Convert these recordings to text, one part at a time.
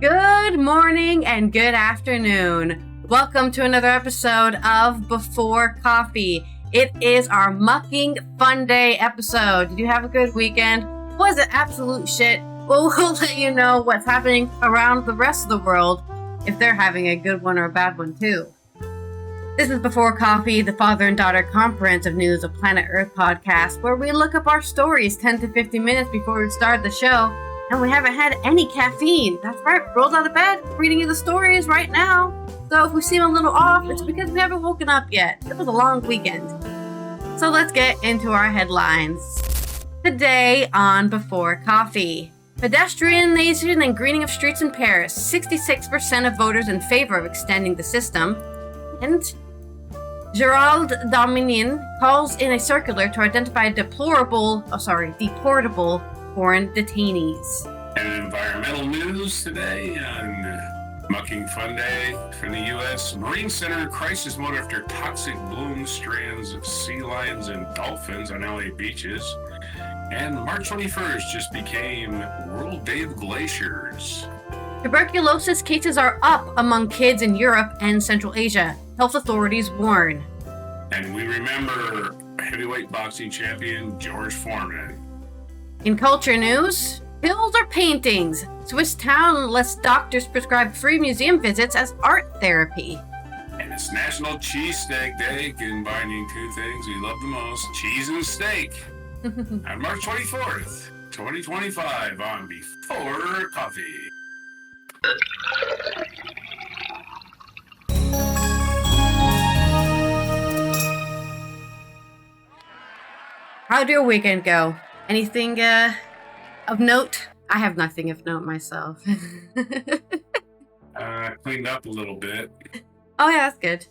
Good morning and good afternoon. Welcome to another episode of Before Coffee. It is our Mucking Fun Day episode. Did you have a good weekend? Was it absolute shit? Well, we'll let you know what's happening around the rest of the world, if they're having a good one or a bad one too. This is Before Coffee, the father and daughter comprehensive news of Planet Earth podcast, where we look up our stories 10 to 15 minutes before we start the show, and we haven't had any caffeine. That's right, rolled out of bed, reading you the stories right now. So if we seem a little off, it's because we haven't woken up yet. It was a long weekend. So let's get into our headlines. Today on Before Coffee. Pedestrianization and greening of streets in Paris. 66% of voters in favor of extending the system. And Gérald Darmanin calls in a circular to identify deportable foreign detainees. And environmental news today on Mucking Fun Day from the U.S. Marine Center crisis mode after toxic bloom strands of sea lions and dolphins on LA beaches. And March 21st just became World Day of Glaciers. Tuberculosis cases are up among kids in Europe and Central Asia. Health authorities warn. And we remember heavyweight boxing champion George Foreman. In culture news, pills or paintings? Swiss town lets doctors prescribe free museum visits as art therapy. And it's National Cheesesteak Day, combining two things we love the most, cheese and steak. On March 24th, 2025 on Before Coffee. How'd your weekend go? Anything of note? I have nothing of note myself. Cleaned up a little bit. Oh yeah, that's good.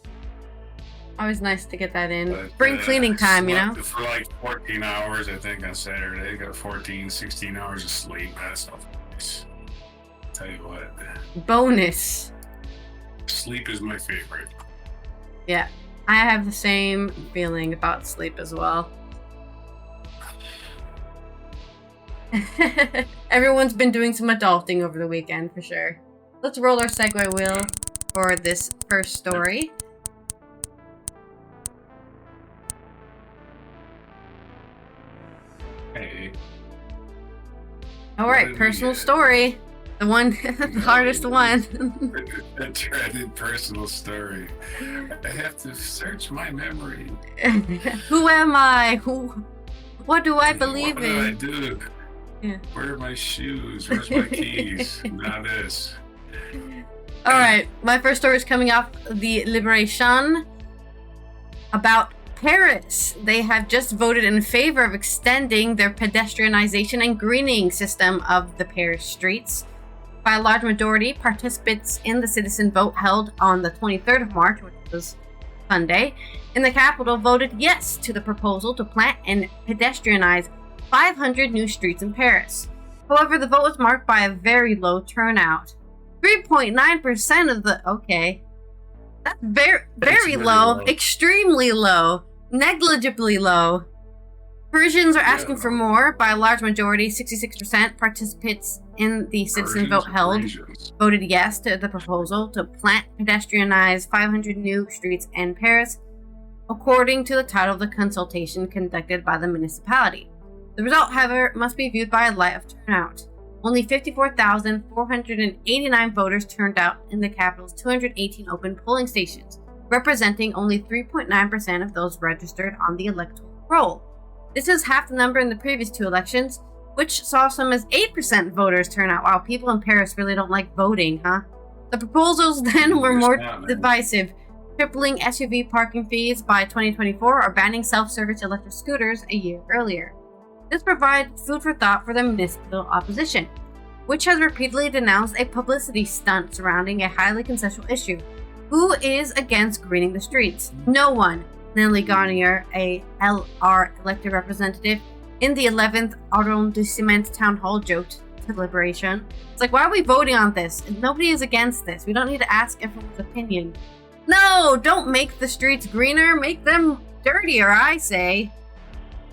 Always nice to get that in. But, Spring cleaning time, you know? For like 14 hours, I think, on Saturday. Got 16 hours of sleep. That's nice. Tell you what. Bonus. Sleep is my favorite. Yeah, I have the same feeling about sleep as well. Everyone's been doing some adulting over the weekend for sure. Let's roll our segue wheel for this first story. Hey. All right, personal story. The one, the hardest one. A dreaded personal story. I have to search my memory. Who am I? What do I believe in? What did I do? Yeah. Where are my shoes? Where's my keys? Not this. All right, my first story is coming off the Liberation about Paris. They have just voted in favor of extending their pedestrianization and greening system of the Paris streets. By a large majority, participants in the citizen vote held on the 23rd of March, which was Sunday, in the capital voted yes to the proposal to plant and pedestrianize 500 new streets in Paris. However, the vote was marked by a very low turnout. 3.9% of the... Okay. That's very low. Extremely low. Negligibly low. Parisians are asking for more. By a large majority, 66% participants in the citizen vote held voted yes to the proposal to plant, pedestrianize 500 new streets in Paris, according to the title of the consultation conducted by the municipality. The result, however, must be viewed by a light of turnout. Only 54,489 voters turned out in the capital's 218 open polling stations, representing only 3.9% of those registered on the electoral roll. This is half the number in the previous two elections, which saw some as 8% voters turn out. Wow, people in Paris really don't like voting, huh? The proposals then were more divisive, tripling SUV parking fees by 2024 or banning self-service electric scooters a year earlier. This provides food for thought for the municipal opposition, which has repeatedly denounced a publicity stunt surrounding a highly consensual issue. Who is against greening the streets? No one. Nelly Garnier, a LR elected representative in the 11th arrondissement town hall, joked to Liberation. It's like, why are we voting on this? Nobody is against this. We don't need to ask everyone's opinion. No, don't make the streets greener. Make them dirtier, I say.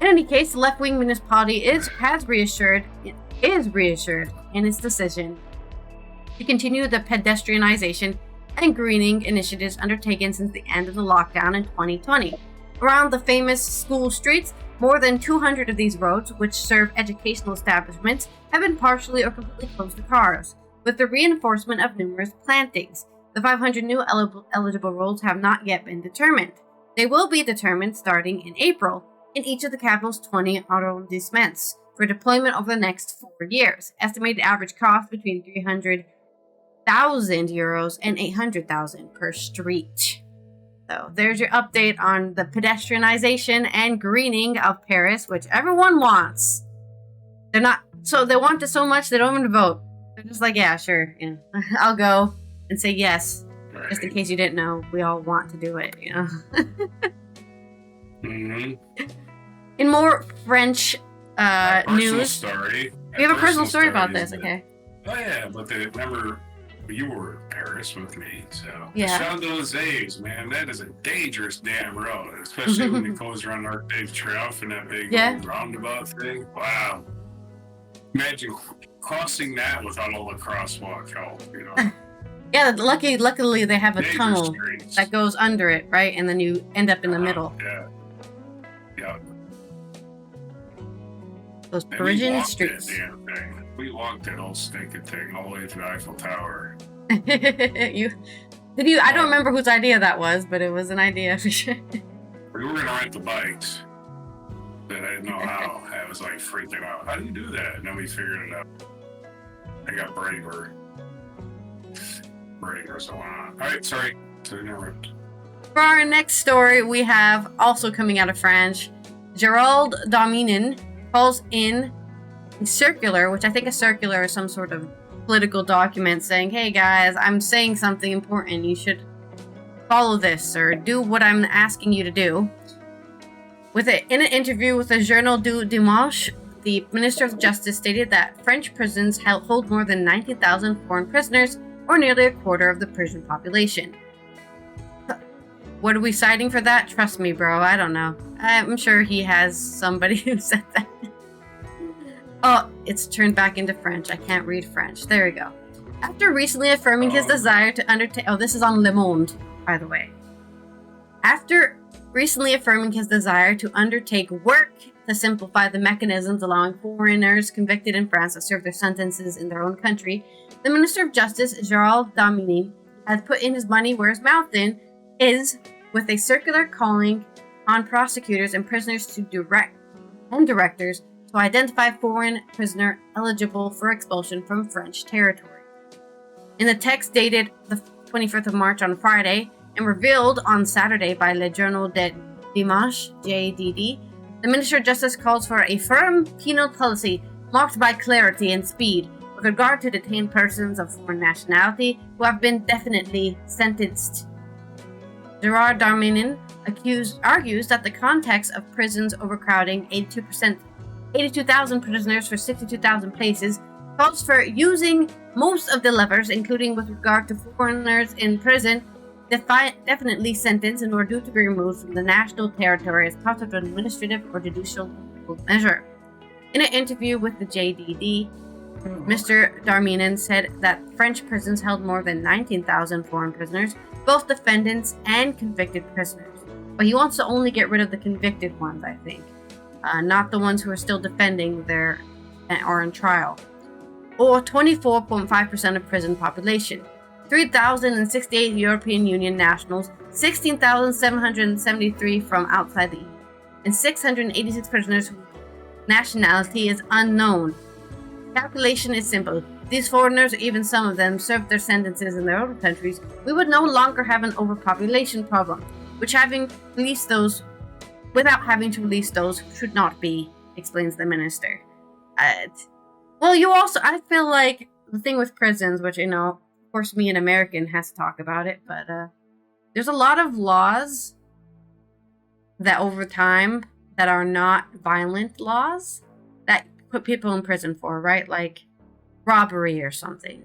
In any case, the left-wing municipality is reassured in its decision. to continue the pedestrianization and greening initiatives undertaken since the end of the lockdown in 2020. Around the famous school streets, more than 200 of these roads, which serve educational establishments, have been partially or completely closed to cars, with the reinforcement of numerous plantings. The 500 new eligible roads have not yet been determined. They will be determined starting in April in each of the capital's 20 arrondissements for deployment over the next 4 years. Estimated average cost between 300,000 euros and 800,000 per street. So there's your update on the pedestrianization and greening of Paris, which everyone wants. They want it so much they don't even vote. They're just like, yeah, sure, I'll go and say yes. Right. Just in case you didn't know, we all want to do it, Mm-hmm. In more French news, story. We have a personal story about this. Okay. Oh yeah, but remember, you were in Paris with me, so yeah. Champs-Élysées, man, that is a dangerous damn road, especially when it goes around Arc de Triomphe and that big roundabout thing. Wow. Imagine crossing that without all the crosswalk help, Yeah, luckily they have a tunnel that goes under it, right? And then you end up in the middle. Yeah. Yeah. Those Parisian streets. That damn thing. We walked that old stinking thing all the way to the Eiffel Tower. I don't remember whose idea that was, but it was an idea for sure. We were gonna rent the bikes, but I didn't know how. I was like freaking out. How do you do that? And then we figured it out. I got braver. So on. Alright, sorry to interrupt. For our next story, we have also coming out of France, Gérald Darmanin calls in a circular, which I think a circular is some sort of political document saying, hey guys, I'm saying something important. You should follow this or do what I'm asking you to do. In an interview with the Journal du Dimanche, the Minister of Justice stated that French prisons hold more than 90,000 foreign prisoners, or nearly a quarter of the prison population. What are we citing for that? Trust me, bro, I don't know. I'm sure he has somebody who said that. Oh, it's turned back into French. I can't read French. There we go. After recently affirming his desire to undertake... Oh, this is on Le Monde, by the way. After recently affirming his desire to undertake work to simplify the mechanisms allowing foreigners convicted in France to serve their sentences in their own country, the Minister of Justice, Gérald Darmanin, has put in his money where his mouth is with a circular calling on prosecutors and prisoners directors to identify foreign prisoner eligible for expulsion from French territory. In the text dated the 25th of March on Friday and revealed on Saturday by Le Journal de Dimanche, JDD, the Minister of Justice calls for a firm penal policy marked by clarity and speed with regard to detained persons of foreign nationality who have been definitely sentenced. Gérald Darmanin argues that the context of prisons overcrowding 82,000 prisoners for 62,000 places calls for using most of the levers, including with regard to foreigners in prison, definitely sentenced and or due to be removed from the national territory as part of an administrative or judicial measure. In an interview with the JDD, Mr. Darmanin said that French prisons held more than 19,000 foreign prisoners, both defendants and convicted prisoners. But he wants to only get rid of the convicted ones, I think. Not the ones who are still defending or in trial. Or 24.5% of prison population. 3,068 European Union nationals, 16,773 from outside the EU, and 686 prisoners whose nationality is unknown. Calculation is simple. These foreigners, or even some of them, served their sentences in their own countries. We would no longer have an overpopulation problem, without having to release those should not be, explains the minister. I feel like the thing with prisons, which, of course me, an American, has to talk about it, but there's a lot of laws that over time that are not violent laws that put people in prison for, right? Like robbery or something,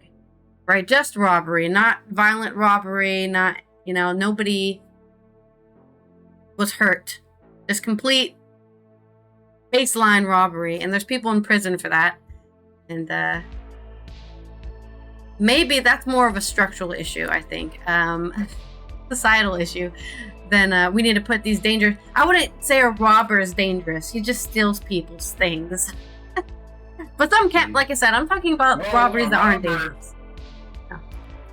right? Just robbery, not violent robbery, not, nobody was hurt. Just complete baseline robbery, and there's people in prison for that. And maybe that's more of a structural issue, I think. Societal issue. Then we need to put these dangerous... I wouldn't say a robber is dangerous. He just steals people's things. But some can't... Like I said, I'm talking about robberies that aren't dangerous. No.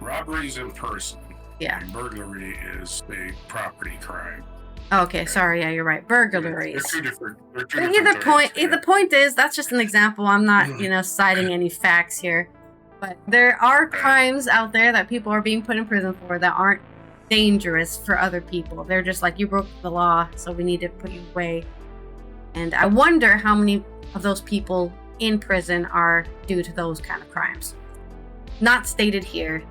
Robberies in person. Yeah. And burglary is a property crime. Okay, sorry. Yeah, you're right. Burglaries. They're two different The point is, that's just an example. I'm not, citing any facts here. But there are crimes out there that people are being put in prison for that aren't dangerous for other people. They're just like, you broke the law, so we need to put you away. And I wonder how many of those people in prison are due to those kind of crimes. Not stated here,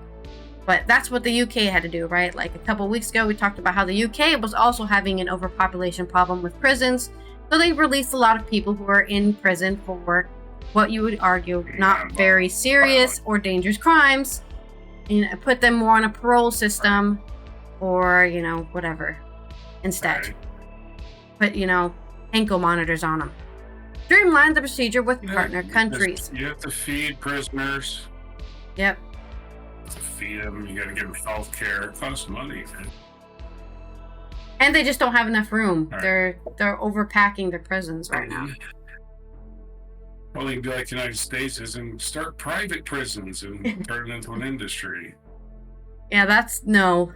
but that's what the UK had to do, right? Like a couple of weeks ago, we talked about how the UK was also having an overpopulation problem with prisons. So they released a lot of people who are in prison for what you would argue not very serious or dangerous crimes, and put them more on a parole system or, whatever instead. Put, ankle monitors on them. Streamline the procedure with partner countries. You have to feed prisoners. Yep. To feed them, you got to give them health care. It costs money. And they just don't have enough room. Right. They're overpacking their prisons right now. Well, they'd be like the United States and start private prisons and turn it into an industry. Yeah, no.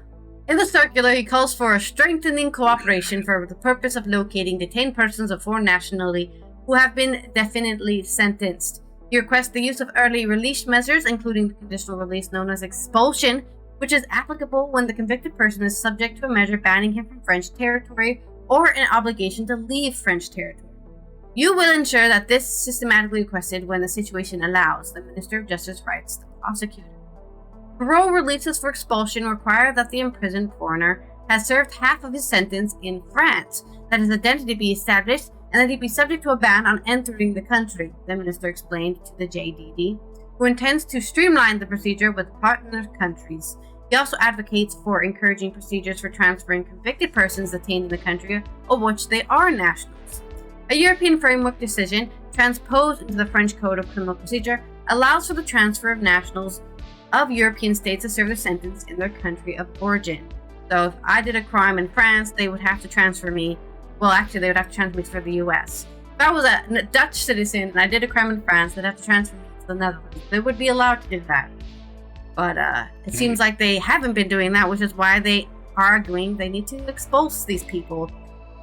In the circular, he calls for a strengthening cooperation for the purpose of locating detained persons of foreign nationality who have been definitely sentenced. He requests the use of early release measures, including the conditional release known as expulsion, which is applicable when the convicted person is subject to a measure banning him from French territory or an obligation to leave French territory. You will ensure that this is systematically requested when the situation allows, the Minister of Justice writes the prosecutor. Parole releases for expulsion require that the imprisoned foreigner has served half of his sentence in France, that his identity be established, and that he be subject to a ban on entering the country, the minister explained to the JDD, who intends to streamline the procedure with partner countries. He also advocates for encouraging procedures for transferring convicted persons detained in the country of which they are nationals. A European framework decision, transposed into the French Code of Criminal Procedure, allows for the transfer of nationals of European states to serve their sentence in their country of origin. So if I did a crime in France, they would have to transfer me. Well, actually, they would have to transfer me to the U.S. If I was a Dutch citizen and I did a crime in France, they'd have to transfer me to the Netherlands. They would be allowed to do that. But it seems like they haven't been doing that, which is why they are arguing they need to expulse these people.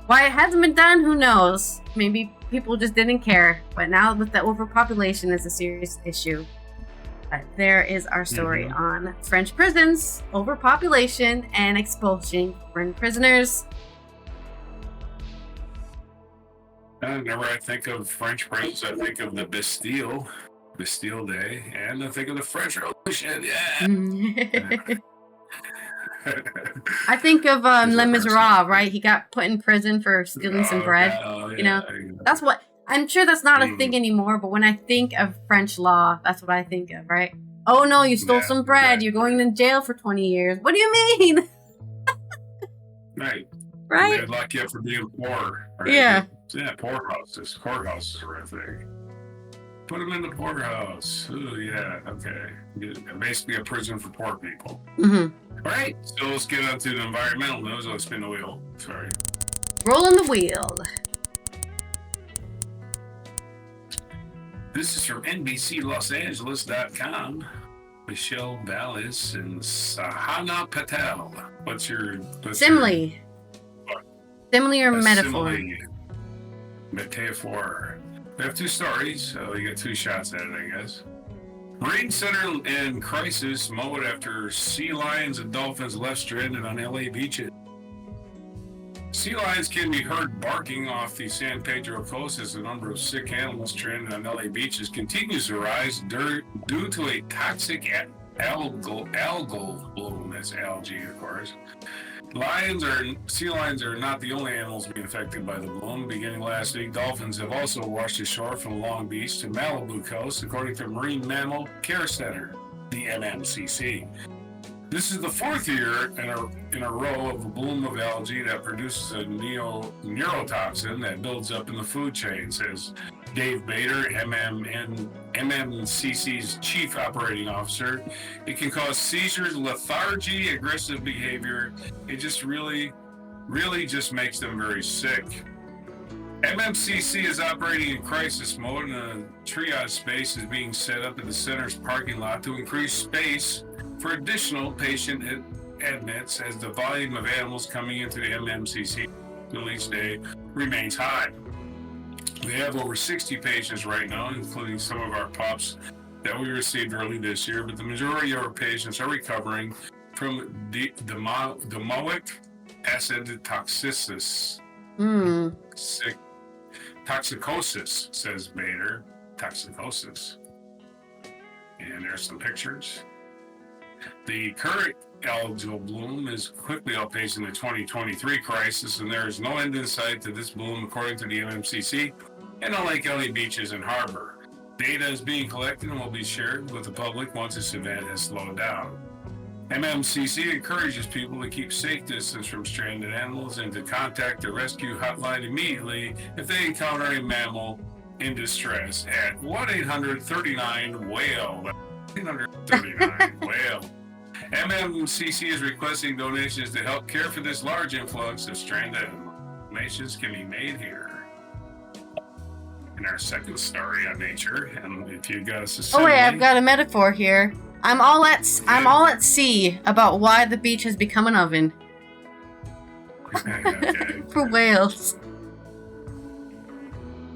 Why it hasn't been done, who knows? Maybe people just didn't care. But now with the overpopulation, it's a serious issue. But there is our story on French prisons, overpopulation, and expulsion of foreign prisoners. Whenever I think of French prisons, I think of the Bastille Day, and I think of the French Revolution. Yeah. I think of Les Miserables, right? He got put in prison for stealing some bread. That's what... I'm sure that's not a thing anymore, but when I think of French law, that's what I think of, right? Oh no, you stole some bread. Exactly. You're going in jail for 20 years. What do you mean? Right. Right? They'd lock you up for being poor. Right? Yeah. Yeah, poorhouses. Courthouses are a thing. Put them in the poorhouse. Ooh, yeah, okay. Basically a prison for poor people. Mm-hmm. All right, so let's get on to the environmental news. Let's spin the wheel. Sorry. Rolling the wheel. This is from NBCLosAngeles.com. Michelle Ballas and Sahana Patel. What's your... Simile. Simile or metaphor? Metaphor. We have two stories, so you get two shots at it, I guess. Marine Center in crisis mode after sea lions and dolphins left stranded on LA beaches. Sea lions can be heard barking off the San Pedro coast as the number of sick animals stranded on LA beaches continues to rise due to a toxic algal bloom. That's algae, of course. Sea lions are not the only animals being affected by the bloom. Beginning last week, dolphins have also washed ashore from Long Beach to Malibu coast, according to Marine Mammal Care Center, the MMCC. This is the fourth year in a row of a bloom of algae that produces a neurotoxin that builds up in the food chain, says Dave Bader, MMCC's chief operating officer. It can cause seizures, lethargy, aggressive behavior. It just really just makes them very sick. MMCC is operating in crisis mode, and a triage space is being set up in the center's parking lot to increase space for additional patient admits as the volume of animals coming into the MMCC each day remains high. We have over 60 patients right now, including some of our pups that we received early this year, but the majority of our patients are recovering from domoic acid toxicosis. Toxicosis, says Bader. Toxicosis. And there's some pictures. The current algal bloom is quickly outpacing the 2023 crisis, and there is no end in sight to this bloom, according to the MMCC and the Lake County beaches and harbor. Data is being collected and will be shared with the public once this event has slowed down. MMCC encourages people to keep safe distance from stranded animals and to contact the rescue hotline immediately if they encounter a mammal in distress at 1-800-39-WHALE. 1-800-39-WHALE. MMCC is requesting donations to help care for this large influx of stranded animals. Donations can be made here. In our second story on nature, and if you got us a simile, Oh wait, I've got a metaphor here. I'm all at sea about why the beach has become an oven. Okay. For whales.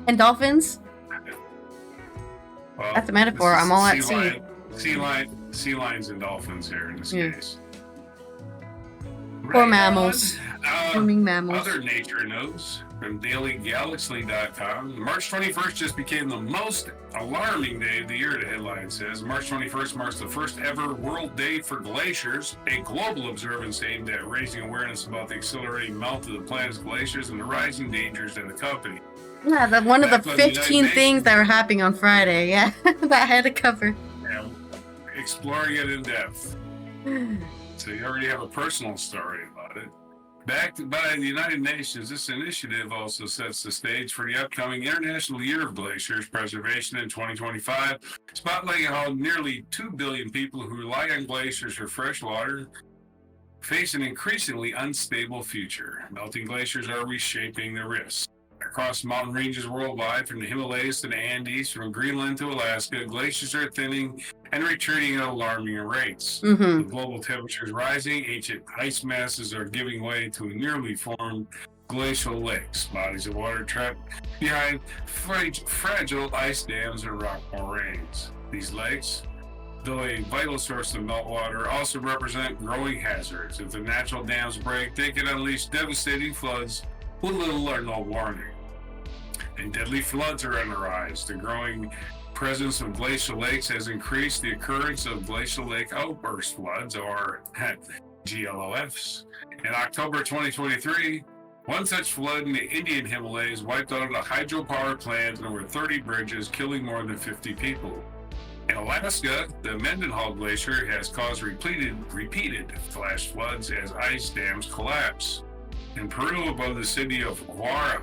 And dolphins? Well, That's a metaphor. I'm all at sea. Sea lions and dolphins here in this case. Poor mammals. Swimming mammals. Other nature news from dailygalaxy.com. March 21st just became the most alarming day of the year, the headline says. March 21st marks the first ever World Day for Glaciers, a global observance aimed at raising awareness about the accelerating melt of the planet's glaciers and the rising dangers that accompany. Yeah, one of the 15 things that were happening on Friday, yeah, that I had to cover. Yeah, exploring it in depth. So you already have a personal story about it. Backed by the United Nations, this initiative also sets the stage for the upcoming International Year of Glaciers Preservation in 2025, spotlighting how nearly 2 billion people who rely on glaciers for fresh water face an increasingly unstable future. Melting glaciers are reshaping the risks. Across mountain ranges worldwide, from the Himalayas to the Andes, from Greenland to Alaska, glaciers are thinning and retreating at alarming rates. Mm-hmm. With global temperatures rising, ancient ice masses are giving way to newly formed glacial lakes, bodies of water trapped behind fragile ice dams and rock moraines. These lakes, though a vital source of meltwater, also represent growing hazards. If the natural dams break, they can unleash devastating floods with little or no warning. And deadly floods are on the rise. The growing presence of glacial lakes has increased the occurrence of glacial lake outburst floods, or GLOFs. In October 2023, one such flood in the Indian Himalayas wiped out a hydropower plant and over 30 bridges, killing more than 50 people. In Alaska, the Mendenhall Glacier has caused repeated flash floods as ice dams collapse. In Peru, above the city of Juarez,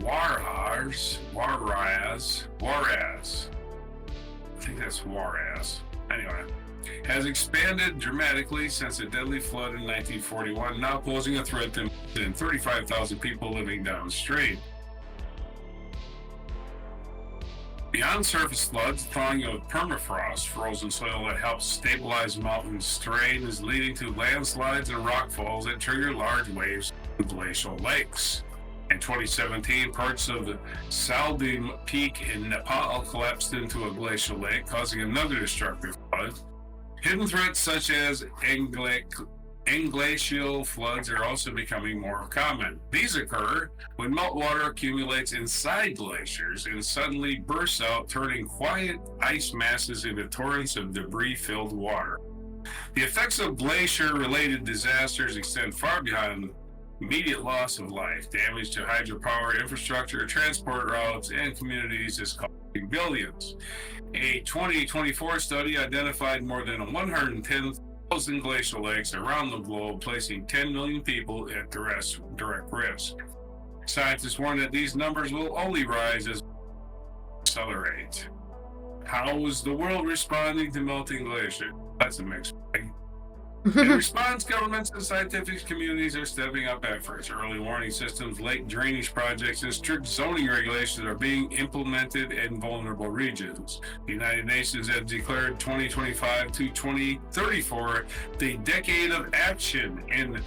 I think that's Juarez. Anyway, has expanded dramatically since a deadly flood in 1941, now posing a threat to more than 35,000 people living downstream. Beyond surface floods, thawing of permafrost, frozen soil that helps stabilize mountain terrain, is leading to landslides and rockfalls that trigger large waves of glacial lakes. In 2017, parts of the Saldim Peak in Nepal collapsed into a glacial lake, causing another destructive flood. Hidden threats such as englacial floods are also becoming more common. These occur when meltwater accumulates inside glaciers and suddenly bursts out, turning quiet ice masses into torrents of debris-filled water. The effects of glacier-related disasters extend far beyond immediate loss of life. Damage to hydropower infrastructure, transport routes, and communities is costing billions. A 2024 study identified more than 110,000 glacial lakes around the globe, placing 10 million people at direct risk. Scientists warn that these numbers will only rise as accelerate. How is the world responding to melting glaciers? That's a mixed bag. In response, governments and scientific communities are stepping up efforts. Early warning systems, lake drainage projects, and strict zoning regulations are being implemented in vulnerable regions. The United Nations has declared 2025 to 2034 the decade of action in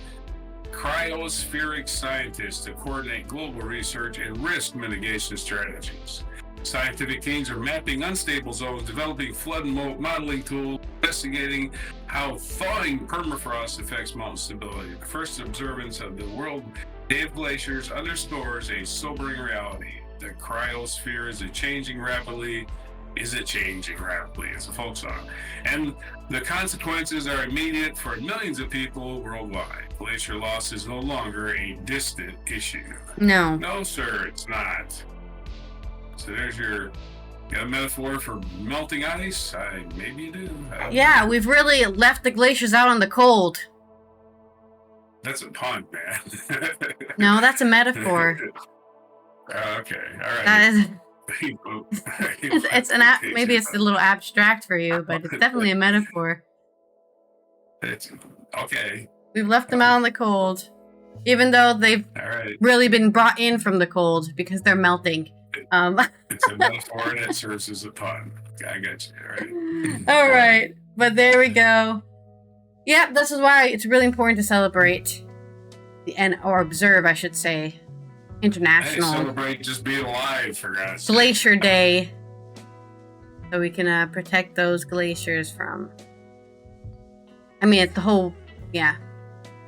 cryospheric scientists to coordinate global research and risk mitigation strategies. Scientific teams are mapping unstable zones, developing flood modeling tools, investigating how thawing permafrost affects mountain stability. The first observance of the World Day of Glaciers underscores a sobering reality. The cryosphere is changing rapidly. Is it changing rapidly? It's a folk song. And the consequences are immediate for millions of people worldwide. Glacier loss is no longer a distant issue. No. No, sir, it's not. So there's your got a metaphor for melting ice? Maybe you do. Yeah, we've really left the glaciers out on the cold. That's a pun, man. No, that's a metaphor. Okay, all right. That is, maybe it's a little abstract for you, but it's definitely a metaphor. It's okay. We've left them out on the cold, even though they've really been brought in from the cold because they're melting. It's a metaphor and it serves as a pun. I got you. All right. But there we go. Yep, this is why it's really important to celebrate or observe, I should say, International celebrate just being alive, for God's sake. Glacier Day, so we can protect those glaciers from. I mean, it's the whole,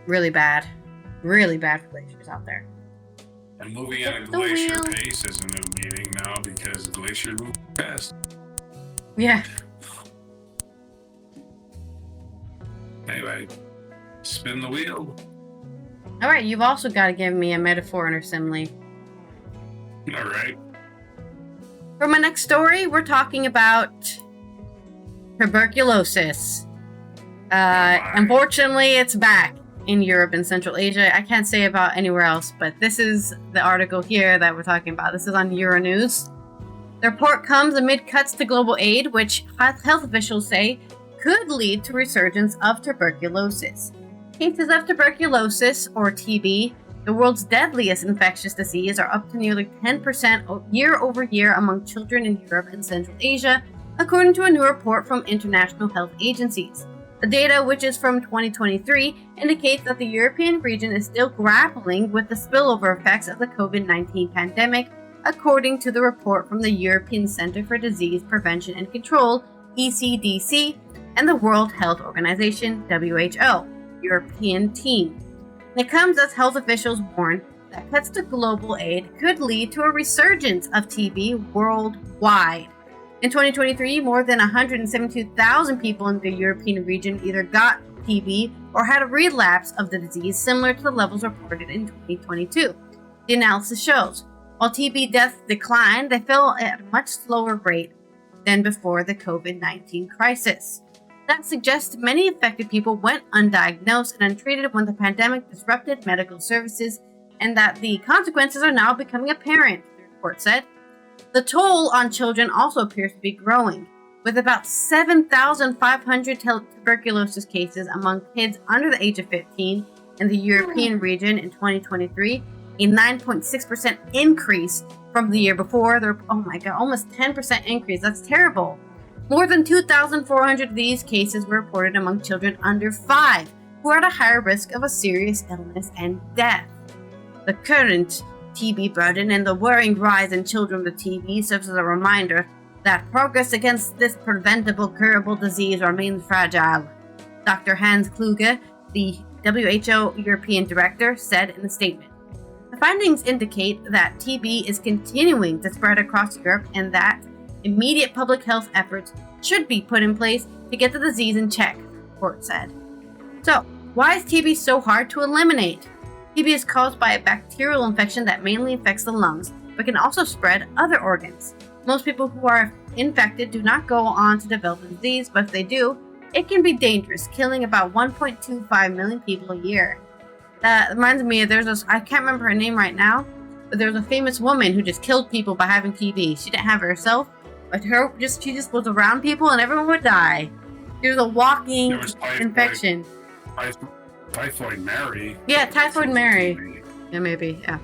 really bad for glaciers out there. And moving at a glacier pace is a new meaning now because glacier moves fast. Yeah. Anyway, spin the wheel. All right, you've also got to give me a metaphor and a simile. All right. For my next story, we're talking about tuberculosis. Unfortunately, it's back in Europe and Central Asia. I can't say about anywhere else, but this is the article here that we're talking about. This is on Euronews. The report comes amid cuts to global aid, which health officials say could lead to resurgence of tuberculosis. Cases of tuberculosis, or TB, the world's deadliest infectious disease, are up to nearly 10% year over year among children in Europe and Central Asia, according to a new report from international health agencies. The data, which is from 2023, indicates that the European region is still grappling with the spillover effects of the COVID-19 pandemic, according to the report from the European Centre for Disease Prevention and Control, ECDC, and the World Health Organization, WHO, European team. It comes as health officials warn that cuts to global aid could lead to a resurgence of TB worldwide. In 2023, more than 172,000 people in the European region either got TB or had a relapse of the disease similar to the levels reported in 2022. The analysis shows, while TB deaths declined, they fell at a much slower rate than before the COVID-19 crisis. That suggests many affected people went undiagnosed and untreated when the pandemic disrupted medical services, and that the consequences are now becoming apparent, the report said. The toll on children also appears to be growing, with about 7,500 tuberculosis cases among kids under the age of 15 in the European region in 2023, a 9.6% increase from the year before. Almost 10% increase. That's terrible. More than 2,400 of these cases were reported among children under 5, who are at a higher risk of a serious illness and death. The current TB burden and the worrying rise in children with TB serves as a reminder that progress against this preventable, curable disease remains fragile. Dr. Hans Kluge, the WHO European Director, said in a statement. The findings indicate that TB is continuing to spread across Europe and that immediate public health efforts should be put in place to get the disease in check, the report said. So, why is TB so hard to eliminate? TB is caused by a bacterial infection that mainly affects the lungs, but can also spread other organs. Most people who are infected do not go on to develop the disease, but if they do, it can be dangerous, killing about 1.25 million people a year. That reminds me, I can't remember her name right now, There's a famous woman who just killed people by having TB. She didn't have it herself, but she just was around people and everyone would die. She was a walking infection. Typhoid Mary. Yeah, Typhoid Mary. Yeah, maybe. Yeah.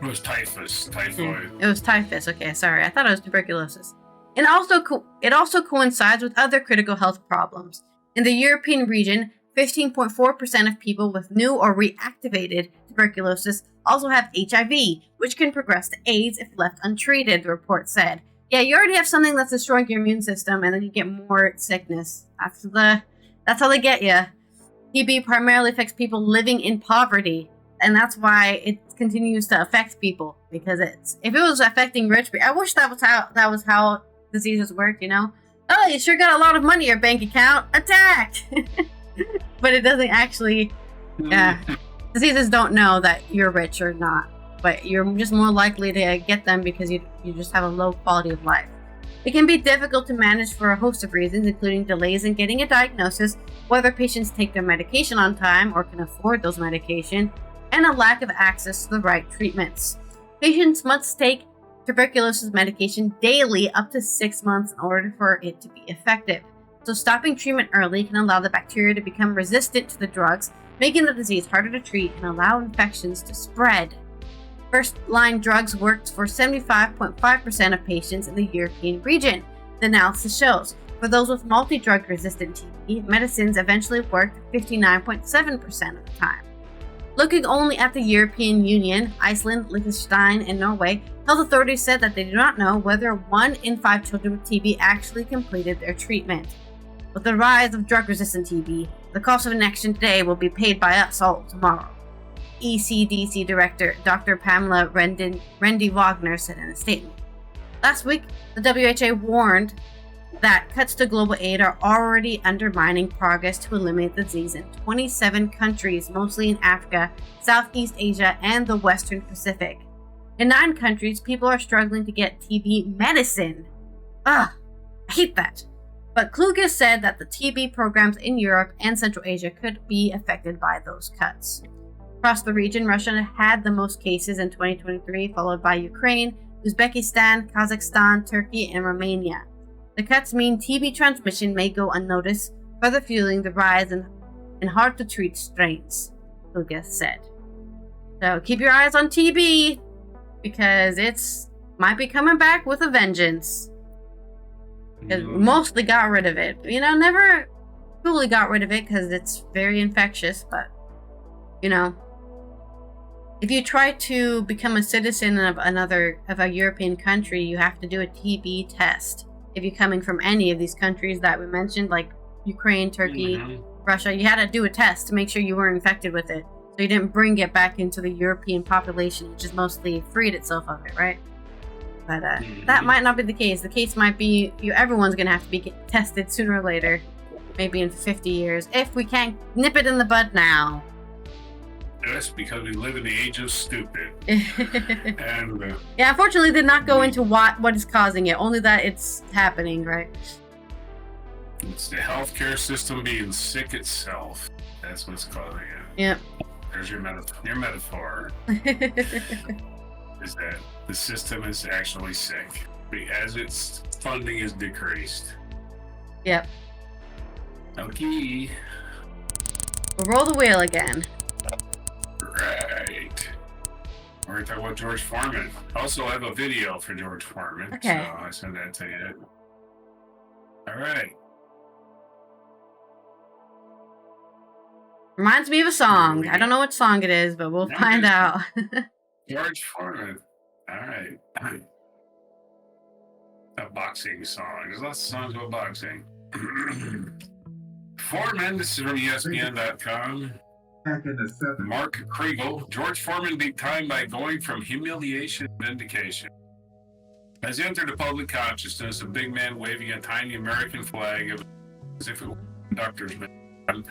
It was typhus. Typhoid. It was typhus. Okay, sorry. I thought it was tuberculosis. And it also coincides with other critical health problems. In the European region, 15.4% of people with new or reactivated tuberculosis also have HIV, which can progress to AIDS if left untreated, the report said. Yeah, you already have something that's destroying your immune system, and then you get more sickness. That's how they get you. TB primarily affects people living in poverty, and that's why it continues to affect people. Because if it was affecting rich people, I wish that was how diseases work. You know, oh, you sure got a lot of money in your bank account. Attack! But it doesn't actually. Diseases don't know that you're rich or not, but you're just more likely to get them because you just have a low quality of life. It can be difficult to manage for a host of reasons, including delays in getting a diagnosis, whether patients take their medication on time or can afford those medications, and a lack of access to the right treatments. Patients must take tuberculosis medication daily up to 6 months in order for it to be effective. So stopping treatment early can allow the bacteria to become resistant to the drugs, making the disease harder to treat and allow infections to spread. First-line drugs worked for 75.5% of patients in the European region, the analysis shows. For those with multi-drug resistant TB, medicines eventually worked 59.7% of the time. Looking only at the European Union, Iceland, Liechtenstein, and Norway, health authorities said that they do not know whether 1 in 5 children with TB actually completed their treatment. With the rise of drug-resistant TB, the cost of inaction today will be paid by us all tomorrow. ECDC Director Dr. Pamela Rendi-Wagner said in a statement. Last week, the WHO warned that cuts to global aid are already undermining progress to eliminate the disease in 27 countries, mostly in Africa, Southeast Asia, and the Western Pacific. In 9 countries, people are struggling to get TB medicine. Ugh, I hate that. But Kluge said that the TB programs in Europe and Central Asia could be affected by those cuts. Across the region, Russia had the most cases in 2023, followed by Ukraine, Uzbekistan, Kazakhstan, Turkey, and Romania. The cuts mean TB transmission may go unnoticed, further fueling the rise in hard-to-treat strains, Kluge said. So keep your eyes on TB, because it's might be coming back with a vengeance. Because mostly got rid of it. You know, never fully got rid of it because it's very infectious, but, you know, if you try to become a citizen of a European country, you have to do a TB test. If you're coming from any of these countries that we mentioned, like Ukraine, Turkey, Russia, you had to do a test to make sure you weren't infected with it. So you didn't bring it back into the European population, which is mostly freed itself of it, right? But that might not be the case. The case might be everyone's going to have to be tested sooner or later. Maybe in 50 years. If we can't nip it in the bud now. Yes, because we live in the age of stupid. And yeah, unfortunately, they did not go into what is causing it. Only that it's happening, right? It's the healthcare system being sick itself. That's what's causing it. Yep. There's your metaphor. Is that the system is actually sick as its funding is decreased. Yep. Okay. We'll roll the wheel again. Right. We're going to talk about George Foreman. Also, I have a video for George Foreman. Okay. So I send that to you. All right. Reminds me of a song. I don't know what song it is, but we'll find out. George Foreman. All right. A boxing song. There's lots of songs about boxing. Foreman, this is from ESPN.com. Mark Kriegel. George Foreman beat time by going from humiliation to vindication. Has entered the public consciousness, a big man waving a tiny American flag as if it were a conductor's man.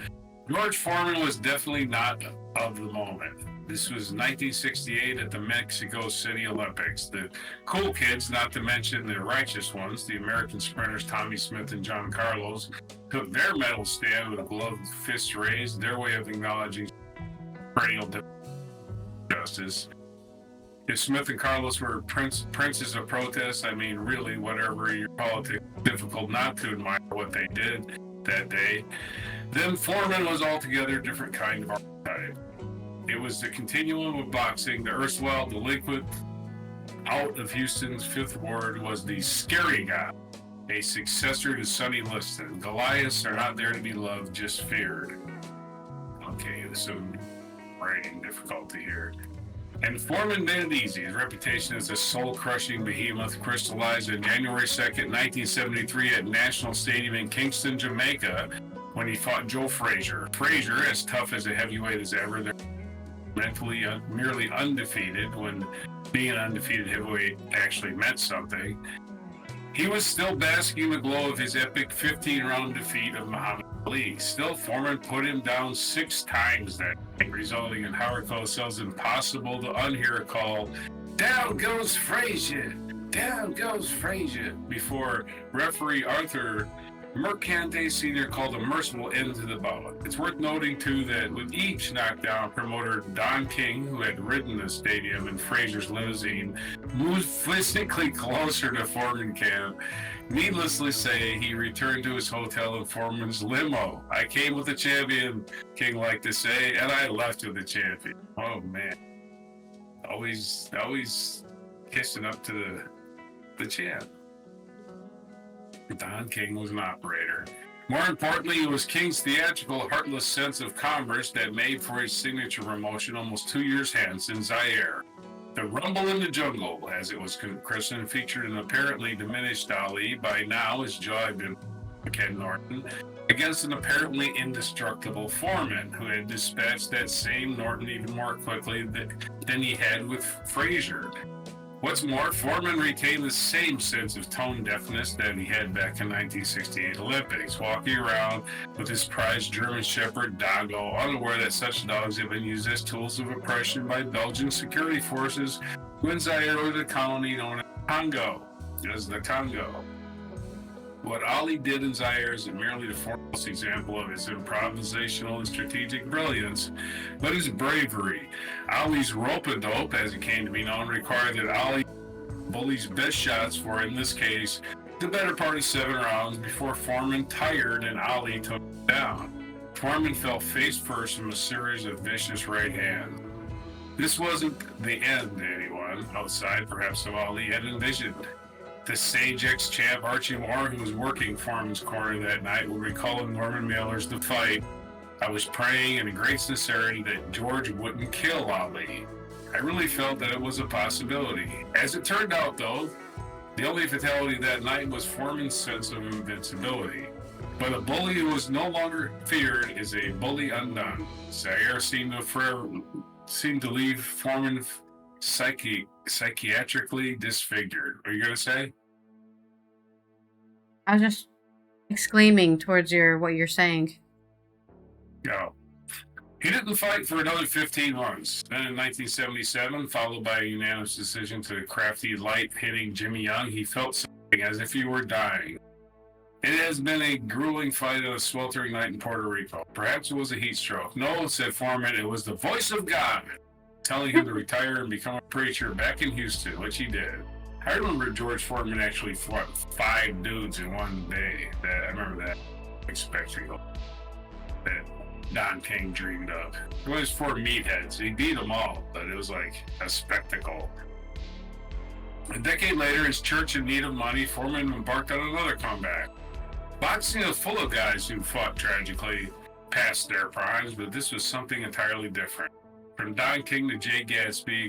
George Foreman was definitely not of the moment. This was 1968 at the Mexico City Olympics. The cool kids, not to mention the righteous ones, the American sprinters Tommy Smith and John Carlos, took their medal stand with gloved fists raised, their way of acknowledging perennial justice. If Smith and Carlos were princes of protest, I mean, really, whatever your politics, difficult not to admire what they did that day. Then Foreman was altogether a different kind of archetype. It was the continuum of boxing. The erstwhile delinquent out of Houston's Fifth Ward was the scary guy, a successor to Sonny Liston. Goliaths are not there to be loved, just feared. Okay, there's some writing difficulty here. And Foreman made it easy. His reputation as a soul-crushing behemoth crystallized on January 2nd, 1973 at National Stadium in Kingston, Jamaica, when he fought Joe Frazier. Frazier, as tough as a heavyweight as ever, they're mentally merely undefeated when being an undefeated heavyweight actually meant something. He was still basking in the glow of his epic 15-round defeat of Muhammad Ali. Still, Foreman put him down 6 times that night, resulting in Howard Cosell's impossible to unhear a call, "Down goes Frazier! Down goes Frazier!" before referee Arthur Mercante Sr. called a merciful end to the bout. It's worth noting, too, that with each knockdown, promoter Don King, who had ridden the stadium in Frazier's limousine, moved physically closer to Foreman camp. Needlessly say, he returned to his hotel in Foreman's limo. "I came with the champion," King liked to say, "and I left with the champion." Oh, man. Always kissing up to the champ. Don King was an operator. More importantly, it was King's theatrical, heartless sense of commerce that made for his signature promotion almost 2 years hence in Zaire. The Rumble in the Jungle, as it was christened, featured an apparently diminished Ali, by now his jaw had been Ken Norton, against an apparently indestructible Foreman, who had dispatched that same Norton even more quickly than he had with Frazier. What's more, Foreman retained the same sense of tone deafness that he had back in 1968 Olympics, walking around with his prized German Shepherd Doggo, unaware that such dogs have been used as tools of oppression by Belgian security forces when Zaire was a colony known as the Congo. What Ali did in Zaire is merely the foremost example of his improvisational and strategic brilliance, but his bravery. Ali's rope-a-dope, as it came to be known, required that Ali bully's best shots for, in this case, the better part of 7 rounds before Foreman tired and Ali took him down. Foreman fell face first from a series of vicious right hands. This wasn't the end to anyone outside, perhaps, of Ali had envisioned. The sage ex-champ Archie Moore, who was working Foreman's corner that night, would recall in Norman Mailer's The Fight, "I was praying in a great sincerity that George wouldn't kill Ali. I really felt that it was a possibility." As it turned out, though, the only fatality that night was Foreman's sense of invincibility. But a bully who was no longer feared is a bully undone. Zaire seemed to leave Foreman psychiatrically disfigured. What are you going to say? I was just exclaiming towards what you're saying. No. He didn't fight for another 15 months. Then in 1977, followed by a unanimous decision to crafty, light-hitting Jimmy Young, he felt something as if he were dying. It has been a grueling fight on a sweltering night in Puerto Rico. Perhaps it was a heat stroke. No, said Foreman, it was the voice of God telling him to retire and become a preacher back in Houston, which he did. I remember George Foreman actually fought 5 dudes in one day. I remember that spectacle that Don King dreamed of. It was 4 meatheads. He beat them all, but it was like a spectacle. A decade later, his church in need of money, Foreman embarked on another comeback. Boxing is full of guys who fought tragically past their primes, but this was something entirely different. From Don King to Jay Gatsby,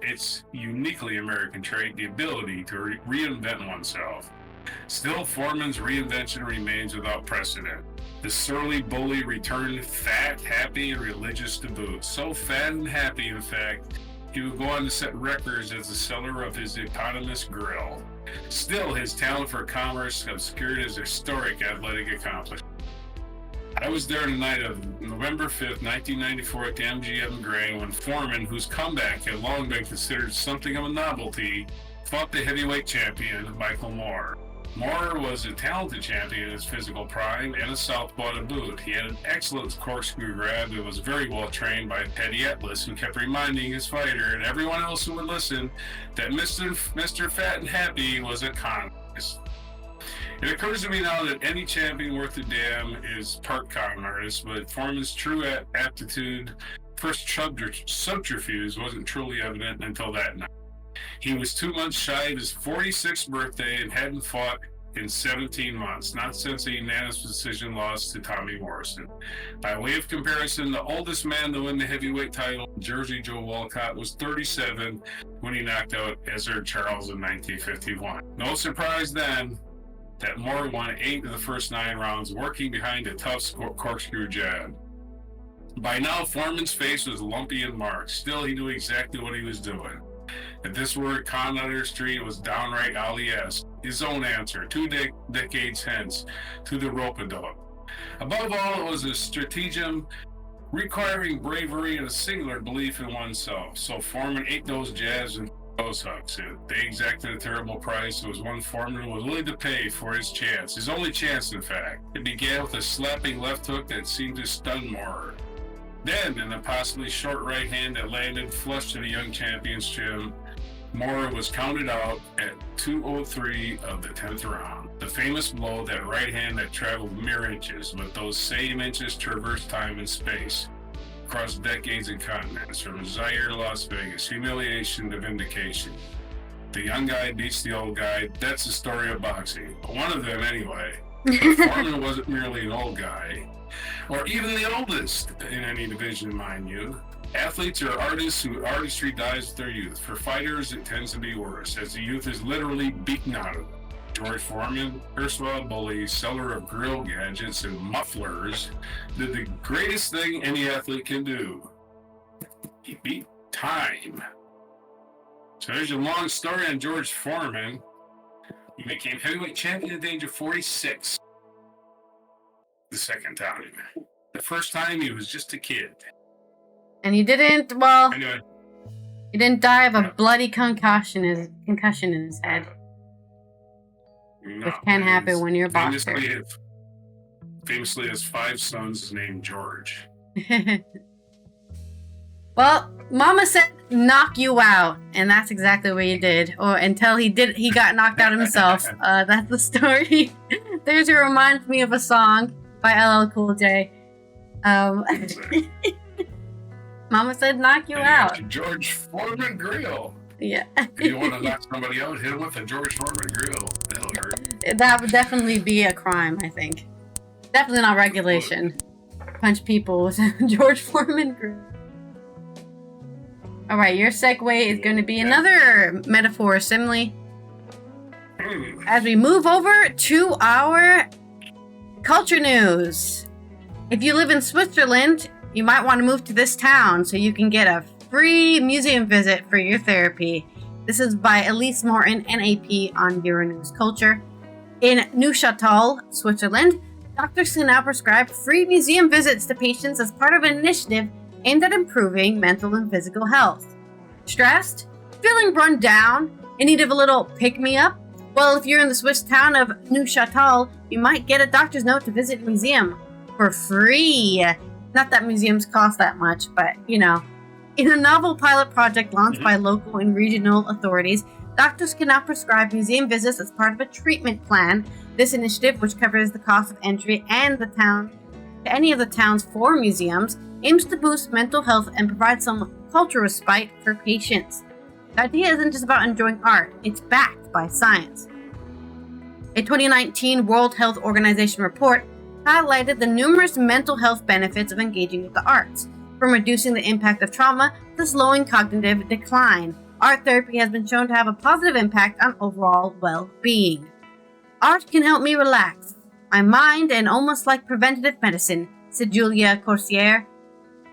it's uniquely American trait, the ability to reinvent oneself. Still, Foreman's reinvention remains without precedent. The surly bully returned fat, happy, and religious to boot. So fat and happy, in fact, he would go on to set records as the seller of his eponymous grill. Still, his talent for commerce obscured his historic athletic accomplishment. I was there the night of November 5th, 1994 at the MGM Grand when Foreman, whose comeback had long been considered something of a novelty, fought the heavyweight champion, Michael Moore. Moore was a talented champion in his physical prime and a southpaw to boot. He had an excellent corkscrew grab and was very well trained by Teddy Atlas, who kept reminding his fighter and everyone else who would listen that Mr. Fat and Happy was a con artist. It occurs to me now that any champion worth a damn is part con artist, but Foreman's true aptitude for subterfuge wasn't truly evident until that night. He was 2 months shy of his 46th birthday and hadn't fought in 17 months, not since a unanimous decision loss to Tommy Morrison. By way of comparison, the oldest man to win the heavyweight title, Jersey Joe Walcott, was 37 when he knocked out Ezzard Charles in 1951. No surprise then that Moore won 8 of the first 9 rounds, working behind a tough corkscrew jab. By now, Foreman's face was lumpy and marked. Still, he knew exactly what he was doing. If this were a con under street, it was downright Ali-esque. His own answer, 2 decades hence, to the rope-a-dope. Above all, it was a stratagem requiring bravery and a singular belief in oneself. So Foreman ate those jabs and those hooks. They exacted a terrible price. It was one Foreman was willing to pay for his chance, his only chance, in fact. It began with a slapping left hook that seemed to stun Moore. Then, in a possibly short right hand that landed flush to the young champion's chin, Moore was counted out at 2:03 of the 10th round. The famous blow, that right hand that traveled mere inches, but those same inches traversed time and space, across decades and continents, from Zaire to Las Vegas, humiliation to vindication. The young guy beats the old guy. That's the story of boxing. One of them, anyway. But Foreman wasn't merely an old guy, or even the oldest in any division, mind you. Athletes are artists whose artistry dies with their youth. For fighters, it tends to be worse, as the youth is literally beaten out of them. George Foreman, erstwhile bully, seller of grill gadgets and mufflers, did the greatest thing any athlete can do. He beat time. So there's a long story on George Foreman. He became heavyweight champion at the age of 46. The second time. The first time, he was just a kid. And he didn't, well, Anyway, he didn't die of a bloody concussion in his head. no, Which can happen when you're a boxer. Famously has 5 sons named George. Well, Mama said knock you out, and that's exactly what he did. Or until he got knocked out himself. That's the story. There's a reminds me of a song by LL Cool J. Mama said knock you out. George Foreman grill. Yeah. If you want to knock somebody out, hit him with a George Foreman grill. That'll hurt. That would definitely be a crime, I think. Definitely not regulation. Punch people with a George Foreman grill. Alright, your segue is going to be another metaphor or simile. As we move over to our culture news. If you live in Switzerland, you might want to move to this town so you can get a free museum visit for your therapy. This is by Elise Morton, NAP, on Euronews Culture. In Neuchâtel, Switzerland, doctors can now prescribe free museum visits to patients as part of an initiative aimed at improving mental and physical health. Stressed? Feeling run down? In need of a little pick-me-up? Well, if you're in the Swiss town of Neuchâtel, you might get a doctor's note to visit a museum for free. Not that museums cost that much, but, you know. In a novel pilot project launched by local and regional authorities, doctors can now prescribe museum visits as part of a treatment plan. This initiative, which covers the cost of entry and the town to any of the town's 4 museums, aims to boost mental health and provide some cultural respite for patients. The idea isn't just about enjoying art, it's backed by science. A 2019 World Health Organization report highlighted the numerous mental health benefits of engaging with the arts, from reducing the impact of trauma to slowing cognitive decline. Art therapy has been shown to have a positive impact on overall well-being. Art can help me relax my mind and almost like preventative medicine, said Julia Corsier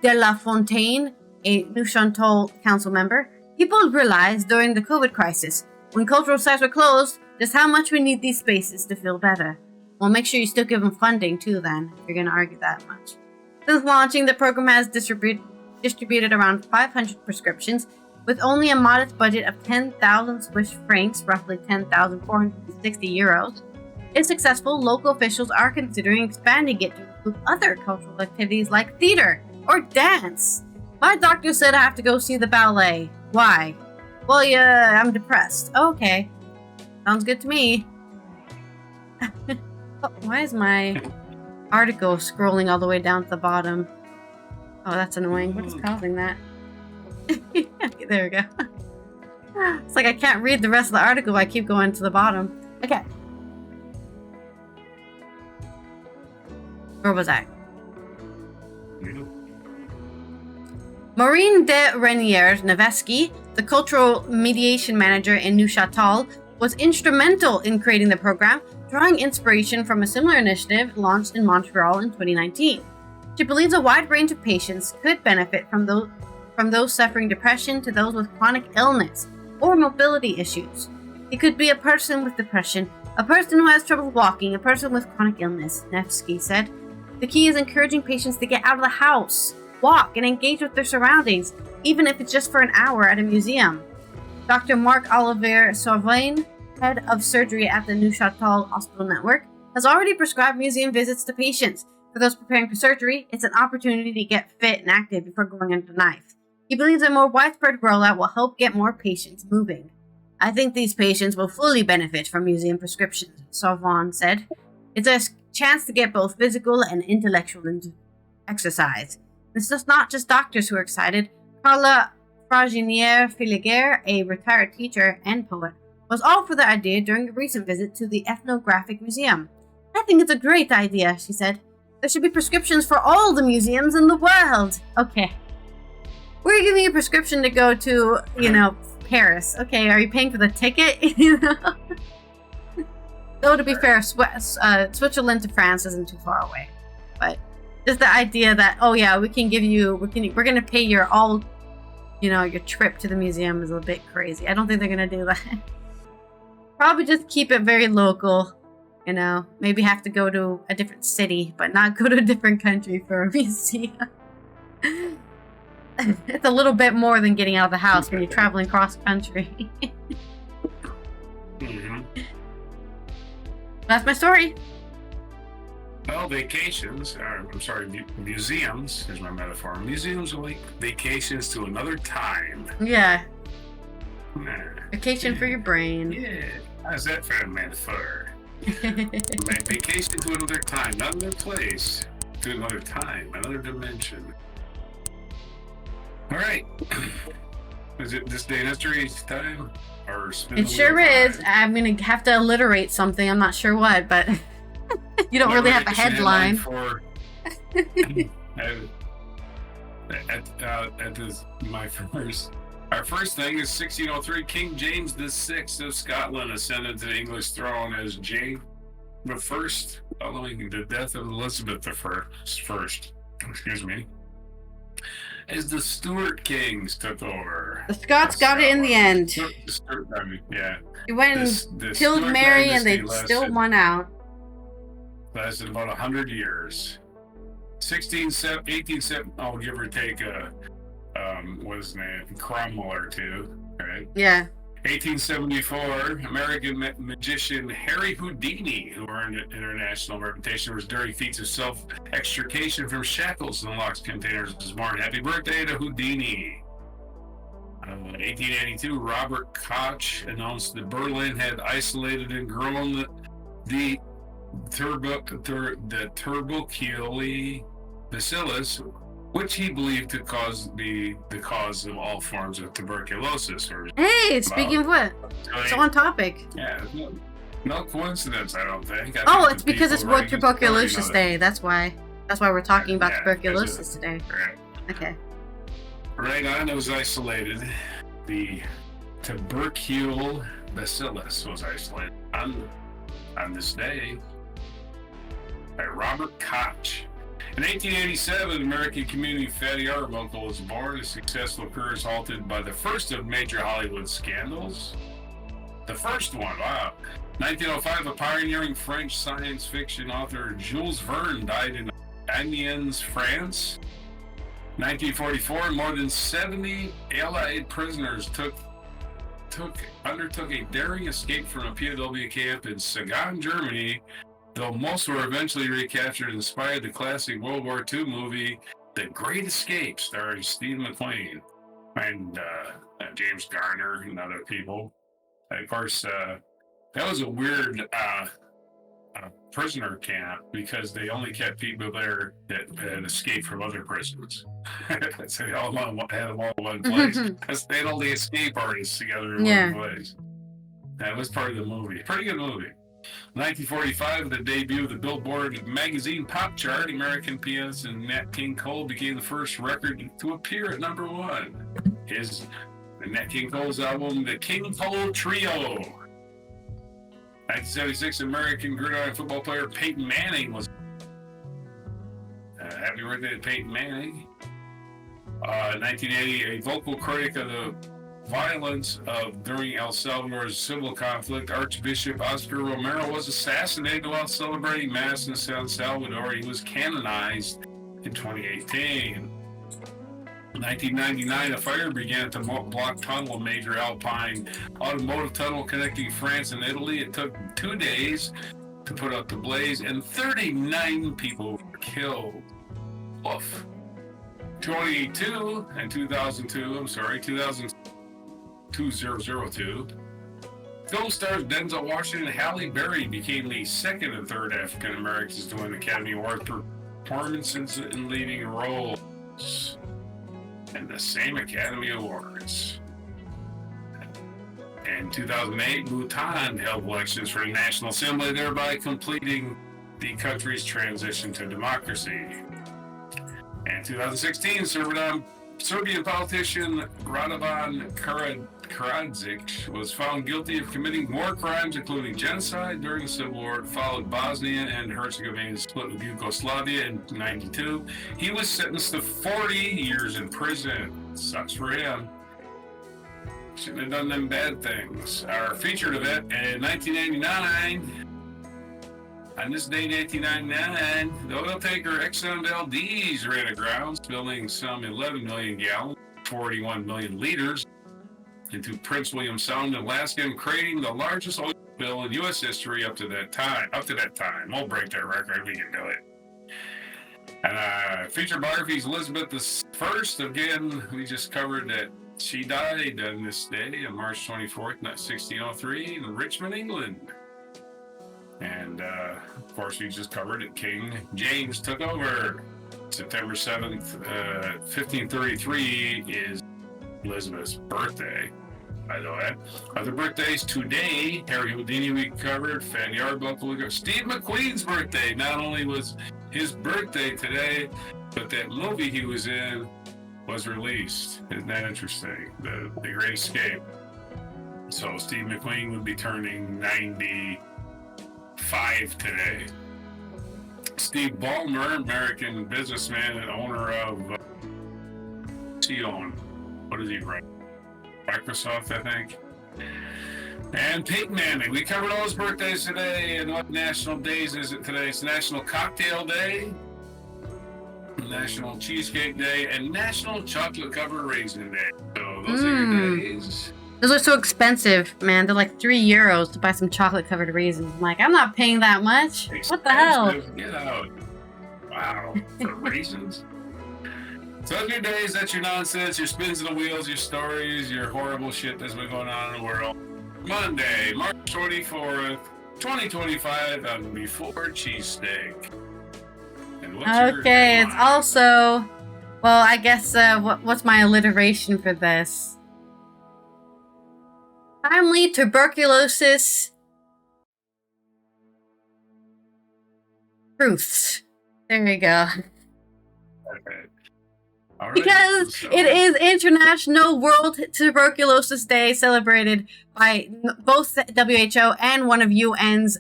de la Fontaine, a Neuchâtel council member. People realized during the COVID crisis, when cultural sites were closed, just how much we need these spaces to feel better. Well, make sure you still give them funding too then, if you're going to argue that much. Since launching, the program has distributed around 500 prescriptions, with only a modest budget of 10,000 Swiss francs, roughly 10,460 euros. If successful, local officials are considering expanding it to include other cultural activities like theater or dance. My doctor said I have to go see the ballet. Why? Well, yeah, I'm depressed. Okay. Sounds good to me. Oh, why is my article scrolling all the way down to the bottom? Oh, that's annoying. What is causing that? There we go. It's like I can't read the rest of the article if I keep going to the bottom. Okay. Where was I? Maureen de Renier-Nevesky, the cultural mediation manager in Neuchâtel, was instrumental in creating the program, drawing inspiration from a similar initiative launched in Montreal in 2019. She believes a wide range of patients could benefit from those suffering depression to those with chronic illness or mobility issues. It could be a person with depression, a person who has trouble walking, a person with chronic illness, Nevsky said. The key is encouraging patients to get out of the house, walk, and engage with their surroundings, even if it's just for an hour at a museum. Dr. Marc Olivier Sauvain, head of surgery at the Neuchâtel Hospital Network, has already prescribed museum visits to patients. For those preparing for surgery, it's an opportunity to get fit and active before going under the knife. He believes a more widespread rollout will help get more patients moving. I think these patients will fully benefit from museum prescriptions, Sauvain said. It's a chance to get both physical and intellectual exercise. It's just not just doctors who are excited. Carla Fraginier-Filiguer, a retired teacher and poet, was all for the idea during a recent visit to the Ethnographic Museum. I think it's a great idea, she said. There should be prescriptions for all the museums in the world. Okay. We're giving you a prescription to go to, Paris. Okay, are you paying for the ticket? Though, to be fair, Switzerland to France isn't too far away. But just the idea that, we can give you, we're going to pay your your trip to the museum is a bit crazy. I don't think they're going to do that. Probably just keep it very local. Maybe have to go to a different city, but not go to a different country for a museum. It's a little bit more than getting out of the house when you're traveling cross country. Mm-hmm. That's my story. Well, museums, here's my metaphor. Museums are like vacations to another time. Yeah. Vacation for your brain. Yeah. How's that for a metaphor? Vacation to another time, not another place. To another time, another dimension. All right. Is it this day in history time? Or it sure is. I'm going to have to alliterate something. I'm not sure what, but you don't really have a headline. Our first thing is 1603. King James VI of Scotland ascended to the English throne as James I, following the death of Elizabeth I. As the Stuart kings took over. The Scots got it in the end. Yeah. He went and killed Mary and they still won out. Lasted about 100 years. 1870, I'll give or take what is his name? Cromwell or two, right? Yeah. 1874, American magician Harry Houdini, who earned an international reputation for his daring feats of self-extrication from shackles and locked containers, was born. Happy birthday to Houdini. 1882, Robert Koch announced that Berlin had isolated and grown the tuberculosis bacillus, which he believed to cause the cause of all forms of tuberculosis. Hey, speaking of what? So on topic. Yeah, no coincidence, I don't think. It's because it's World Tuberculosis Day. That's why we're talking about tuberculosis today. Right. Okay. Right on, it was isolated. The tuberculosis bacillus was isolated on this day by Robert Koch. In 1887, American comedian Fatty Arbuckle was born. His successful career is halted by the first of major Hollywood scandals. The first one, wow. 1905, a pioneering French science fiction author Jules Verne died in Amiens, France. 1944, more than 70 Allied prisoners took undertook a daring escape from a POW camp in Sagan, Germany, though most were eventually recaptured and inspired the classic World War II movie The Great Escape, starring Steve McQueen and James Garner and other people. And of course, that was a weird prisoner camp because they only kept people there that had escaped from other prisons. So they all had them all in one place. They had all the escape artists together in one place. That was part of the movie. Pretty good movie. 1945, the debut of the Billboard magazine pop chart, American pianist and Nat King Cole became the first record to appear at number 1. Nat King Cole's album, The King Cole Trio. 1976, American gridiron football player Peyton Manning was. Happy birthday to Peyton Manning. 1980, a vocal critic of the violence during El Salvador's civil conflict, Archbishop Oscar Romero was assassinated while celebrating Mass in San Salvador. He was canonized in 2018. 1999, a fire began to block tunnel, a major alpine automotive tunnel connecting France and Italy. It took 2 days to put out the blaze, and 39 people were killed. Oof. 2002, film stars Denzel Washington and Halle Berry became the second and third African Americans to win Academy Award for performances in leading roles. And the same Academy Awards. In 2008, Bhutan held elections for the National Assembly, thereby completing the country's transition to democracy. In 2016, Serbian politician Radovan Karadzic was found guilty of committing war crimes, including genocide during the Civil War, followed Bosnia and Herzegovina's split with Yugoslavia in 1992. He was sentenced to 40 years in prison. Sucks for him. Shouldn't have done them bad things. Our featured event in 1989. On this day in 1899, the oil tanker Exxon Valdez ran aground, spilling some 11 million gallons, 41 million liters, into Prince William Sound, Alaska, and creating the largest oil spill in U.S. history up to that time. We'll break that record. We can do it. Featured biographies Elizabeth I. Again, we just covered that she died on this day on March 24th, 1603, in Richmond, England. And, of course, we just covered it. King James took over. September 7th, 1533 is Elizabeth's birthday, by the way. Other birthdays today, Harry Houdini we covered, Fanny Arbuckle we covered. Steve McQueen's birthday. Not only was his birthday today, but that movie he was in was released. Isn't that interesting? The Great Escape. So Steve McQueen would be turning 95 today. Steve Ballmer, American businessman and owner of Sion. What does he run? Microsoft, I think. And Peyton Manning. We covered all his birthdays today. And what national days is it today? It's National Cocktail Day, National Cheesecake Day, and National Chocolate Covered Raisin Day. So those are your days. Those are so expensive, man. They're like €3 to buy some chocolate-covered raisins. I'm like, I'm not paying that much. Expensive. What the hell? Get out. Wow. For raisins. So those are your days. That's your nonsense, your spins and the wheels, your stories, your horrible shit that's been going on in the world. Monday, March 24th, 2025, on Before Cheesesteak. And Okay, it's also... Well, I guess, what's my alliteration for this? Timely tuberculosis truths. There you go. Okay. All right. Because it is International World Tuberculosis Day, celebrated by both the WHO and one of UN's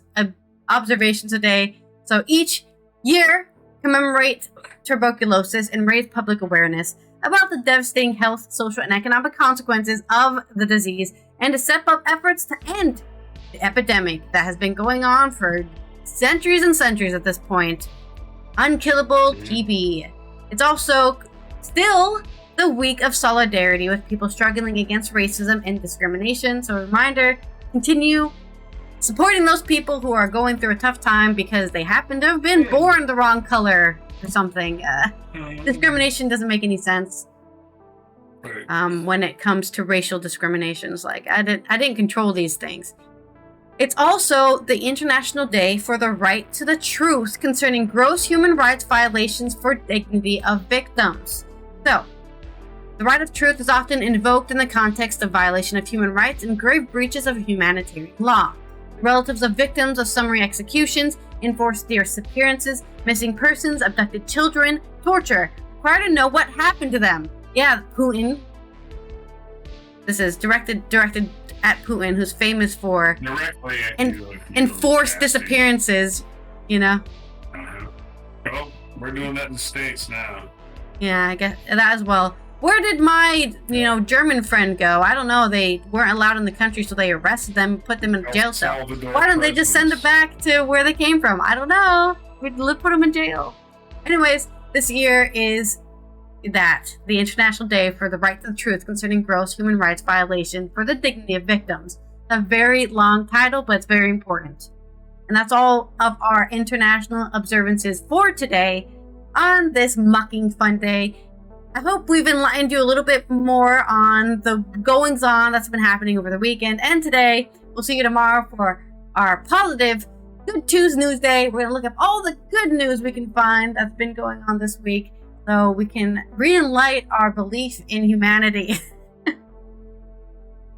observations today. So each year commemorate tuberculosis and raise public awareness about the devastating health, social, and economic consequences of the disease, and to step up efforts to end the epidemic that has been going on for centuries and centuries at this point. Unkillable TB. It's also still the week of solidarity with people struggling against racism and discrimination. So a reminder, continue supporting those people who are going through a tough time because they happen to have been born the wrong color or something. Discrimination doesn't make any sense when it comes to racial discriminations. Like, I didn't control these things. It's also the International Day for the right to the truth concerning gross human rights violations for dignity of victims. So, the right of truth is often invoked in the context of violation of human rights and grave breaches of humanitarian law. Relatives of victims of summary executions, enforced disappearances, missing persons, abducted children, torture, require to know what happened to them. Yeah, Putin. This is directed at Putin, who's famous for enforced disappearances, you know? Well, we're doing that in the States now. Yeah, I guess that as well. Where did my, German friend go? I don't know. They weren't allowed in the country, so they arrested them, put them in a jail cell. Why don't they just send it back to where they came from? I don't know. We'd put them in jail. Anyways, this year is the International Day for the right to the truth concerning gross human rights violation for the dignity of victims. A very long title, but it's very important. And that's all of our international observances for today on this mucking fun day. I hope we've enlightened you a little bit more on the goings-on that's been happening over the weekend and today. We'll see you tomorrow for our positive Good Tuesday News Day. We're going to look up all the good news we can find that's been going on this week so we can relight our belief in humanity.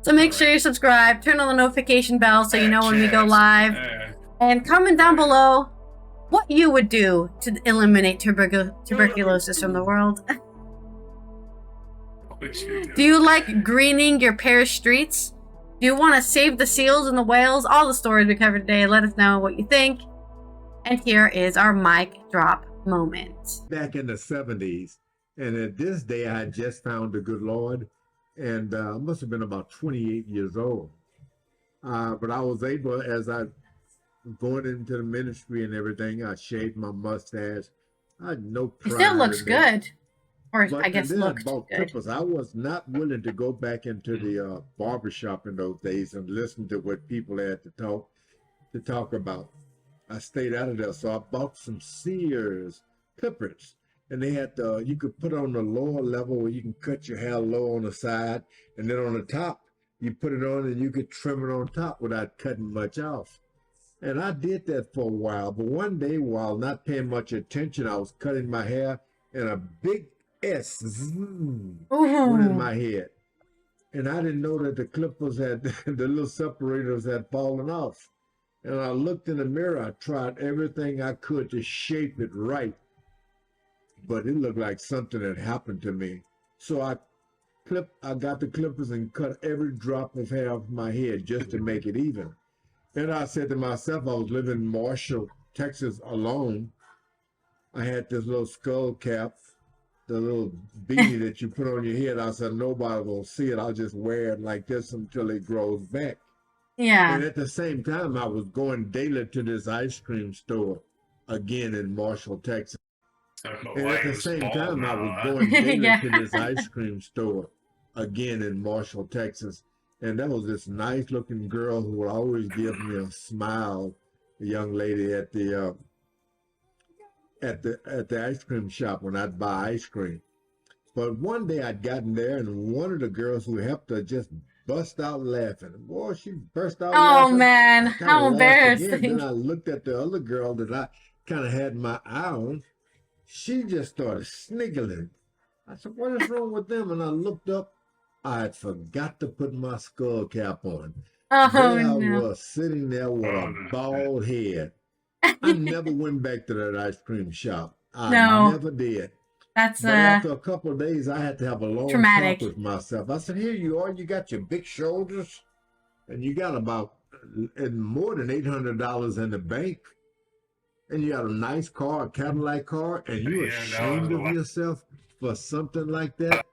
So make sure you subscribe, turn on the notification bell so you know when we go live, and comment down below what you would do to eliminate tuberculosis from the world. Do you like greening your parish streets? Do you want to save the seals and the whales? All the stories we covered today. Let us know what you think. And here is our mic drop moment. Back in the 70s, and at this day I had just found the good Lord, and I must have been about 28 years old. But I was able, as I was going into the ministry and everything, I shaved my mustache. I had no pride. It still looks good. Or But I guess then I looks bought good. clippers. I was not willing to go back into the barbershop in those days and listen to what people had to talk about. I stayed out of there, so I bought some Sears clippers, and they had you could put on the lower level where you can cut your hair low on the side, and then on the top you put it on and you could trim it on top without cutting much off. And I did that for a while, but one day while not paying much attention, I was cutting my hair and a big S went in my head, and I didn't know that the clippers had the little separators had fallen off. And I looked in the mirror. I tried everything I could to shape it right, but it looked like something had happened to me. So I got the clippers and cut every drop of hair off my head just to make it even. And I said to myself, I was living in Marshall, Texas alone. I had this little skull cap, the little beanie that you put on your head. I said, nobody will see it. I'll just wear it like this until it grows back. Yeah. And at the same time, I was going daily to this ice cream store, again in Marshall, Texas. And at the same time, I was going daily to this ice cream store, again in Marshall, Texas. And that was this nice looking girl who would always give me a smile, a young lady at the ice cream shop when I'd buy ice cream. But one day I'd gotten there, and one of the girls who helped her just bust out laughing. Boy, she burst out laughing. Oh man, how embarrassing. Then I looked at the other girl that I kind of had my eye on. She just started sniggling. I said, what is wrong with them? And I looked up. I had forgot to put my skull cap on. Oh There I no. was sitting there with a bald head. I never went back to that ice cream shop. I No. never did. That's But after a couple of days, I had to have a long traumatic. talk with myself. I said, here you are. You got your big shoulders, and you got about more than $800 in the bank. And you got a nice car, a Cadillac car, and you're ashamed of yourself for something like that?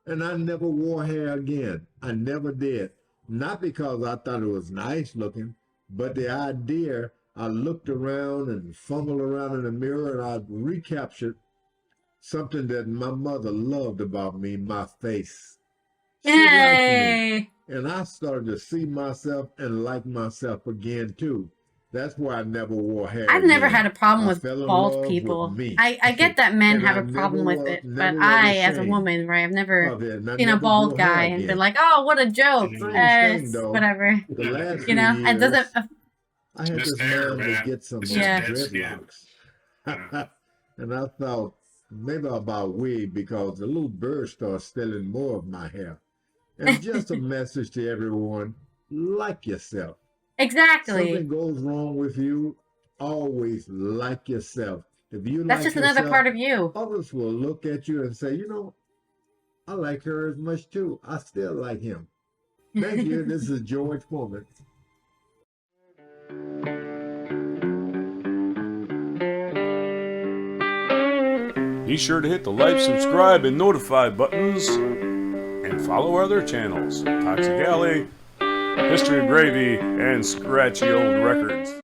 And I never wore hair again. I never did. Not because I thought it was nice looking, but the idea, I looked around and fumbled around in the mirror, and I recaptured something that my mother loved about me, my face. She liked Yay! me. And I started to see myself and like myself again, too. That's why I never wore hair. I've never again. had a problem I with fell in bald love people. with me. I get that men And have I a problem never with was- it, but never was I, as a ashamed woman, right, I've never of it, and I seen a never bald grew hair guy and been again. like, oh, what a joke. Strange thing, though. Whatever. The last You few know, it years, doesn't. I had Just this hair, mind to man. get some It's just dead skin. dreadlocks. And I thought maybe I'll buy a wig because the little birds start stealing more of my hair. And just a message to everyone, like yourself. Exactly. Something goes wrong with you, always like yourself. If you That's like just another yourself, part of you. others will look at you and say, I like her as much too. I still like him. Thank you. This is George Foreman. Be sure to hit the like, subscribe, and notify buttons, and follow our other channels, Toxic Alley, History of Gravy, and Scratchy Old Records.